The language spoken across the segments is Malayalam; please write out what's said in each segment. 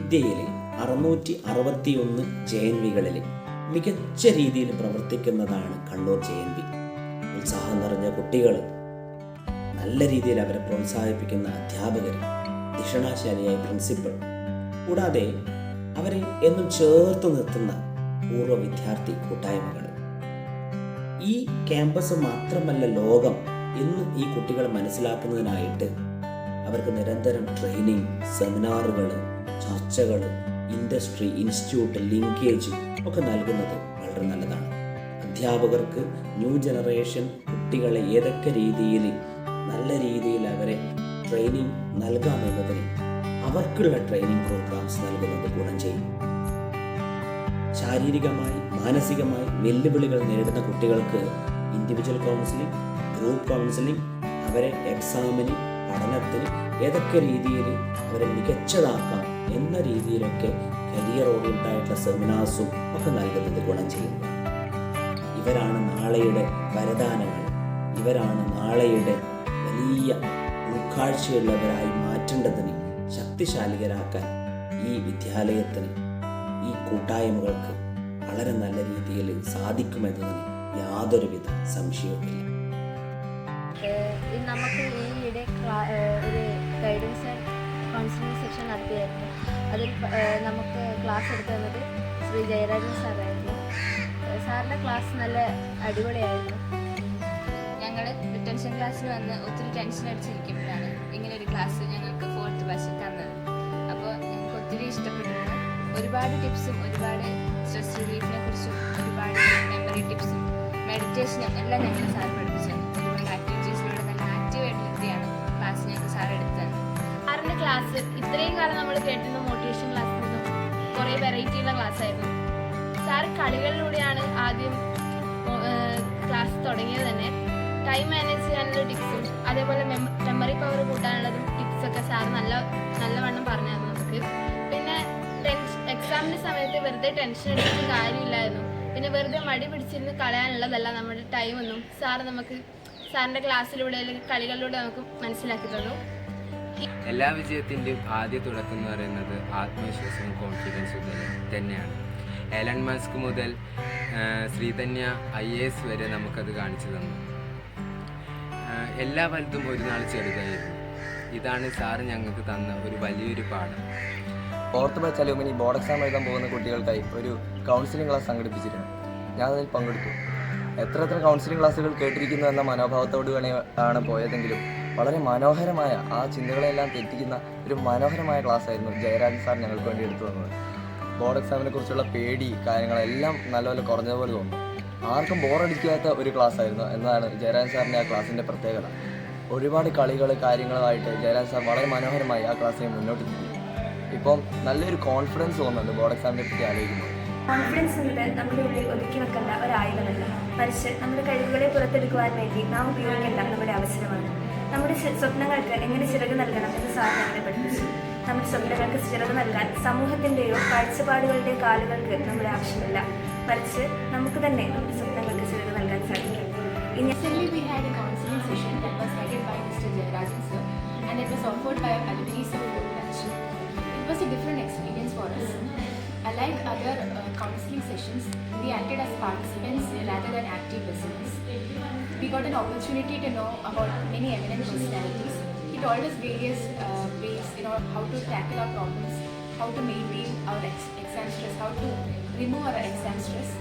ഇന്ത്യയിലെ 661 JNVകളിൽ മികച്ച രീതിയിൽ പ്രവർത്തിക്കുന്നതാണ് കണ്ണൂർ JNV. ഉത്സാഹം നിറഞ്ഞ കുട്ടികൾ, നല്ല രീതിയിൽ അവരെ പ്രോത്സാഹിപ്പിക്കുന്ന അധ്യാപകർ, ദിഷണാശാലിയായ പ്രിൻസിപ്പൽ, കൂടാതെ അവരെ എന്നും ചേർത്ത് നിർത്തുന്ന പൂർവ്വ വിദ്യാർത്ഥി കൂട്ടായ്മകൾ. ഈ ക്യാമ്പസ് മാത്രമല്ല ലോകം എന്ന് ഈ കുട്ടികൾ മനസ്സിലാക്കുന്നതിനായിട്ട് അവർക്ക് നിരന്തരം ട്രെയിനിങ്, സെമിനാറുകൾ, ചർച്ചകൾ, ഇൻഡസ്ട്രി, ഇൻസ്റ്റിറ്റ്യൂട്ട്, ലിങ്കേജ് ഒക്കെ നൽകുന്നത് വളരെ നല്ലതാണ്. അധ്യാപകർക്ക് ന്യൂ ജനറേഷൻ കുട്ടികളെ ഏതൊക്കെ രീതിയിൽ നല്ല രീതിയിൽ അവരെ ട്രെയിനിങ് നൽകാമെന്നതിന് അവർക്കുള്ള ട്രെയിനിങ് പ്രോഗ്രാംസ് നൽകുന്നത് ഗുണം ചെയ്യും. ശാരീരികമായി മാനസികമായി വെല്ലുവിളികൾ നേരിടുന്ന കുട്ടികൾക്ക് ഇൻഡിവിജ്വൽ കൗൺസിലിംഗ്, ഗ്രൂപ്പ് കൗൺസിലിംഗ്, അവരെ എക്സാമിന്, പഠനത്തിന് ഏതൊക്കെ രീതിയിൽ അവരെ മികച്ചതാക്കാം എന്ന രീതിയിലൊക്കെ കരിയർ ഓറിയന്റഡ് ആയിട്ടുള്ള സെമിനാർസും ഒക്കെ നൽകുന്നത് ഗുണം ചെയ്യുന്നു. ഇവരാണ് നാളെയുടെ വരദാനങ്ങൾ. ഇവരാണ് നാളെയുടെ വലിയ ഉൾക്കാഴ്ചയുള്ളവരായി മാറ്റേണ്ടതിന്, ശക്തിശാലികരാക്കാൻ ഈ വിദ്യാലയത്തിന്, ഈ കൂട്ടായ്മകൾക്ക് വളരെ നല്ല രീതിയിൽ സാധിക്കുമെന്നതിന് യാതൊരുവിധ സംശയവുമില്ല. നമുക്ക് ഈയിടെ ഒരു ഗൈഡൻസ് ആൻഡ് കൗൺസിലിംഗ് സെക്ഷൻ നടത്തിയായിരുന്നു. അതിൽ നമുക്ക് ക്ലാസ് എടുത്തു തന്നത് ശ്രീ ജയരാജൻ സാറായിരുന്നു. സാറിൻ്റെ ക്ലാസ് നല്ല അടിപൊളിയായിരുന്നു. ഞങ്ങൾ റിട്ടൻഷൻ ക്ലാസ്സിൽ വന്ന് ഒത്തിരി ടെൻഷൻ അടിച്ചിരിക്കുമ്പോഴാണ് ഇങ്ങനെ ഒരു ക്ലാസ് ഞങ്ങൾക്ക് 4th ബാച്ചിൽ തന്നത്. അപ്പോൾ ഞങ്ങൾക്ക് ഒത്തിരി ഇഷ്ടപ്പെട്ടിരുന്നു. ഒരുപാട് ടിപ്സും ഒരുപാട് സ്ട്രെസ് റിലീഫിനെ കുറിച്ചും ഒരുപാട് മെമ്മറി ടിപ്സും മെഡിറ്റേഷനും എല്ലാം ഞങ്ങൾ സാർ പഠിപ്പിച്ചു. ഒരുപാട് ആക്ടിവിറ്റീസിലൂടെ നല്ല ആക്റ്റീവായിട്ടിരുത്തിയാണ് ക്ലാസ് ഞങ്ങൾക്ക് സാർ എടുത്തത്. സാറിൻ്റെ ക്ലാസ് ഇത്രയും കാലം നമ്മൾ കേട്ടിരുന്ന മോട്ടിവേഷൻ ക്ലാസ്സിൽ നിന്നും കുറേ വെറൈറ്റിയുള്ള ക്ലാസ് ആയിരുന്നു. സാർ കളികളിലൂടെയാണ് ആദ്യം ക്ലാസ് തുടങ്ങിയത് തന്നെ. ടൈം മാനേജ് ചെയ്യാനുള്ള ടിപ്സും അതേപോലെ മെമ്മറി പവർ കൂട്ടാനുള്ളതും ടിപ്സൊക്കെ സാർ നല്ലവണ്ണം പറഞ്ഞു തന്നു നമുക്ക്. പിന്നെ എക്സാമിൻ്റെ സമയത്ത് വെറുതെ ടെൻഷൻ എടുത്തിട്ട് കാര്യമില്ലായിരുന്നു. പിന്നെ വെറുതെ മടി പിടിച്ചിരുന്ന് കളയാനുള്ളതല്ല നമ്മുടെ ടൈമൊന്നും സാറിൻ്റെ ക്ലാസ്സിലൂടെ അല്ലെങ്കിൽ കളികളിലൂടെ നമുക്ക് മനസ്സിലാക്കി തന്നു. എല്ലാ വിജയത്തിൻ്റെയും ആദ്യ തുടക്കം എന്ന് പറയുന്നത് ആത്മവിശ്വാസവും കോൺഫിഡൻസും തന്നെയാണ്. എലൺ മസ്ക് മുതൽ ശ്രീധന്യ IAS വരെ നമുക്കത് കാണിച്ചു തന്നു. എല്ലാ വലുതും ഒരു നാൾ ചെറുതായിരുന്നു. ഇതാണ് സാറ് ഞങ്ങൾക്ക് തന്ന ഒരു വലിയൊരു പാഠം. 4th ബാച്ച് അലൂമിനി ബോർഡ് എക്സാം എഴുതാൻ പോകുന്ന കുട്ടികൾക്കായി ഒരു കൗൺസിലിംഗ് ക്ലാസ് സംഘടിപ്പിച്ചിരുന്നു. ഞാനതിൽ പങ്കെടുത്തു. എത്ര കൗൺസിലിംഗ് ക്ലാസ്സുകൾ കേട്ടിരിക്കുന്നു എന്ന മനോഭാവത്തോടു ആണ് പോയതെങ്കിലും വളരെ മനോഹരമായ, ആ ചിന്തകളെല്ലാം തെറ്റിക്കുന്ന ഒരു മനോഹരമായ ക്ലാസ് ആയിരുന്നു ജയരാജൻ സാർ ഞങ്ങൾക്ക് വേണ്ടി എടുത്തു തന്നത്. ബോർഡ് എക്സാമിനെ കുറിച്ചുള്ള പേടി കാര്യങ്ങളെല്ലാം നല്ലപോലെ കുറഞ്ഞതുപോലെ തോന്നുന്നു. ആർക്കും ബോറടിക്കാത്ത ഒരു ക്ലാസ് ആയിരുന്നു എന്നതാണ് ജയരാജൻ സാറിൻ്റെ ആ ക്ലാസ്സിൻ്റെ പ്രത്യേകത. ഒരുപാട് കളികൾ കാര്യങ്ങളുമായിട്ട് ജയരാജൻ സാർ വളരെ മനോഹരമായി ആ ക്ലാസ്സിനെ മുന്നോട്ട് നീക്കി. ഇപ്പം നല്ലൊരു കോൺഫിഡൻസ് തോന്നുന്നുണ്ട് ബോർഡ് എക്സാമിനെ പറ്റി ആലോചിക്കുമ്പോൾ. കോൺഫിഡൻസ് എന്നത് നമ്മുടെ ഉള്ളിൽ ഒതുക്കി വെക്കേണ്ട ഒരു ആയുധമല്ല, മറിച്ച് നമ്മുടെ കഴിവുകളെ പുറത്തെടുക്കുവാൻ വേണ്ടി നാം ഉപയോഗിക്കേണ്ട നമ്മുടെ അവസരമാണ്. നമ്മുടെ സ്വപ്നങ്ങൾക്ക് എങ്ങനെ ചിറക് നൽകണം എന്ന് സാർ ഞങ്ങളെ പഠിപ്പിച്ചു. നമ്മുടെ സ്വപ്നങ്ങൾക്ക് ചിറക് നൽകാൻ സമൂഹത്തിൻ്റെയോ കാഴ്ചപ്പാടുകളുടെയോ കാലുകൾക്ക് നമ്മുടെ ആവശ്യമില്ല, മറിച്ച് നമുക്ക് തന്നെ നമ്മുടെ സ്വപ്നങ്ങൾക്ക് ചിറക് നൽകാൻ സാധിക്കും. Recently we had a counseling session that was headed by Mr. Jayarajan sir, and it was offered by alumni of 4th batch. It was a different experience for us. Unlike other counseling sessions, we acted as participants rather than active listeners. We got an opportunity to know about many eminent personalities. He told us various ways, how to tackle our problems, how to maintain our exam stress, how to remove our exam stress.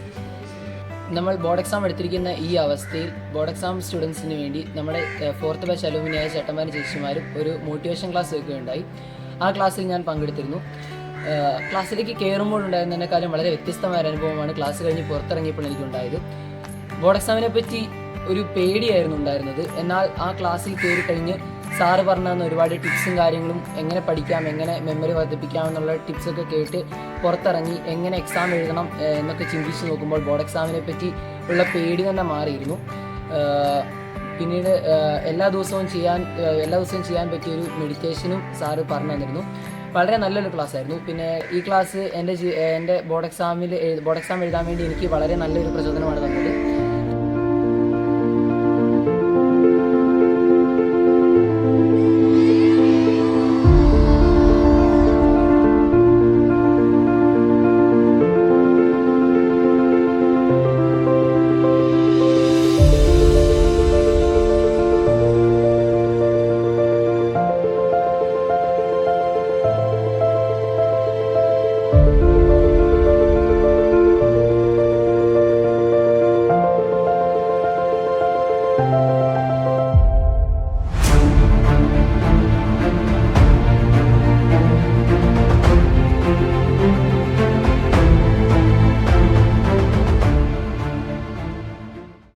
നമ്മൾ ബോർഡ് എക്സാം എടുത്തിരിക്കുന്ന ഈ അവസ്ഥയിൽ ബോർഡ് എക്സാം സ്റ്റുഡൻസിന് വേണ്ടി നമ്മുടെ 4th ബാച്ച് അലൂമിനിയായ ചേട്ടന്മാരും ചേച്ചിമാരും ഒരു മോട്ടിവേഷൻ ക്ലാസ് വെക്കുകയുണ്ടായി. ആ ക്ലാസ്സിൽ ഞാൻ പങ്കെടുത്തിരുന്നു. ക്ലാസ്സിലേക്ക് കയറുമ്പോഴുണ്ടായിരുന്നതിനേക്കാളും വളരെ വ്യത്യസ്തമായ ഒരു അനുഭവമാണ് ക്ലാസ് കഴിഞ്ഞ് പുറത്തിറങ്ങിയപ്പോൾ എനിക്കുണ്ടായത്. ബോർഡ് എക്സാമിനെ പറ്റി ഒരു പേടിയായിരുന്നു ഉണ്ടായിരുന്നത്. എന്നാൽ ആ ക്ലാസ്സിൽ കയറി കഴിഞ്ഞ് സാറ് പറഞ്ഞു തന്ന ഒരുപാട് ടിപ്സും കാര്യങ്ങളും, എങ്ങനെ പഠിക്കാം, എങ്ങനെ മെമ്മറി വർദ്ധിപ്പിക്കാം എന്നുള്ള ടിപ്സൊക്കെ കേട്ട് പുറത്തിറങ്ങി എങ്ങനെ എക്സാം എഴുതണം എന്നൊക്കെ ചിന്തിച്ച് നോക്കുമ്പോൾ ബോർഡ് എക്സാമിനെ പറ്റി ഉള്ള പേടി തന്നെ മാറിയിരുന്നു. പിന്നീട് എല്ലാ ദിവസവും ചെയ്യാൻ പറ്റിയൊരു മെഡിറ്റേഷനും സാറ് പറഞ്ഞു തന്നിരുന്നു. വളരെ നല്ലൊരു ക്ലാസ് ആയിരുന്നു. പിന്നെ ഈ ക്ലാസ് എൻ്റെ ബോർഡ് എക്സാം എഴുതാൻ വേണ്ടി എനിക്ക് വളരെ നല്ലൊരു പ്രചോദനമാണ് തന്നത്.